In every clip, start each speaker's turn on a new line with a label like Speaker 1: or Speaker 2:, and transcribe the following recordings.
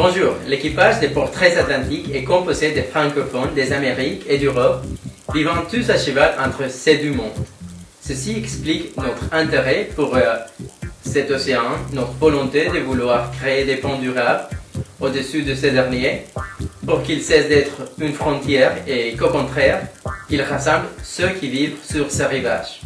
Speaker 1: Bonjour, l'équipage des Portraits Atlantiques est composé de francophones des Amériques et d'Europe, vivant tous à cheval entre ces deux mondes. Ceci explique notre intérêt pour cet océan, notre volonté de vouloir créer des ponts durables au-dessus de ces derniers, pour qu'ils cessent d'être une frontière et qu'au contraire, qu'ils rassemblent ceux qui vivent sur ces rivages.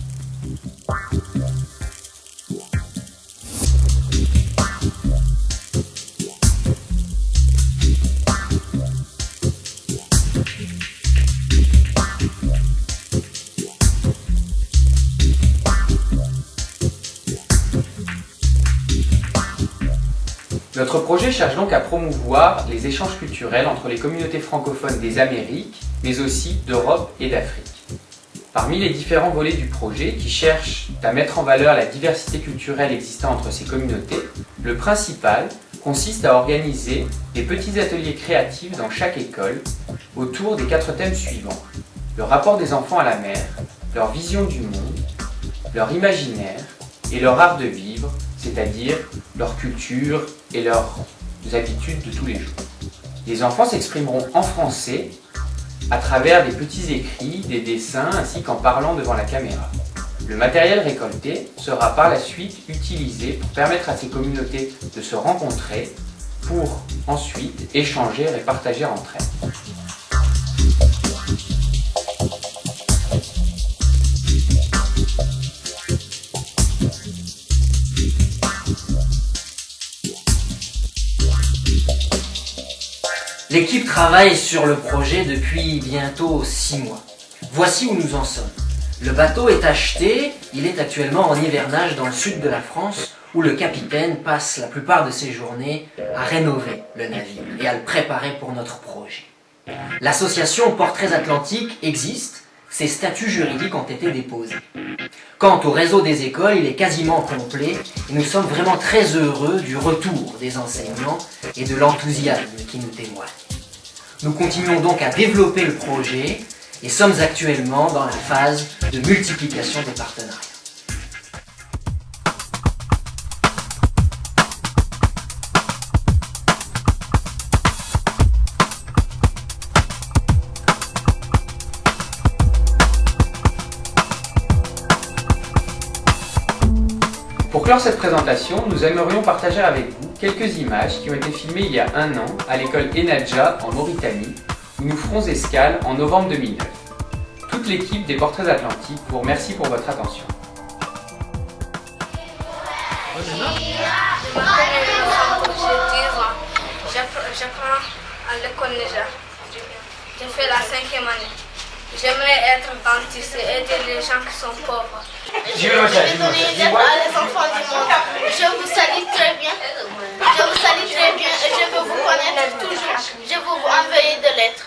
Speaker 2: Notre projet cherche donc à promouvoir les échanges culturels entre les communautés francophones des Amériques, mais aussi d'Europe et d'Afrique. Parmi les différents volets du projet qui cherchent à mettre en valeur la diversité culturelle existant entre ces communautés, le principal consiste à organiser des petits ateliers créatifs dans chaque école autour des 4 thèmes suivants: le rapport des enfants à la mer, leur vision du monde, leur imaginaire et leur art de vivre, c'est-à-dire leur culture et leurs habitudes de tous les jours. Les enfants s'exprimeront en français à travers des petits écrits, des dessins ainsi qu'en parlant devant la caméra. Le matériel récolté sera par la suite utilisé pour permettre à ces communautés de se rencontrer pour ensuite échanger et partager entre elles.
Speaker 3: L'équipe travaille sur le projet depuis bientôt 6 mois. Voici où nous en sommes. Le bateau est acheté, il est actuellement en hivernage dans le sud de la France, où le capitaine passe la plupart de ses journées à rénover le navire et à le préparer pour notre projet. L'association Portraits Atlantiques existe, ses statuts juridiques ont été déposés. Quant au réseau des écoles, il est quasiment complet et nous sommes vraiment très heureux du retour des enseignants et de l'enthousiasme qui nous témoignent. Nous continuons donc à développer le projet et sommes actuellement dans la phase de multiplication des partenariats.
Speaker 2: Pour clore cette présentation, nous aimerions partager avec vous quelques images qui ont été filmées il y a 1 an à l'école Enadja en Mauritanie, où nous ferons escale en novembre 2009. Toute l'équipe des Portraits Atlantiques vous remercie pour votre attention.
Speaker 4: J'apprends à l'école Neja. J'ai fait la 5e année. J'aimerais être dentiste et aider les gens qui sont pauvres.
Speaker 5: Les enfants du monde. Je vous salue très bien. Je vous salue très bien et je veux vous connaître toujours. Je veux vous envoyer de lettres.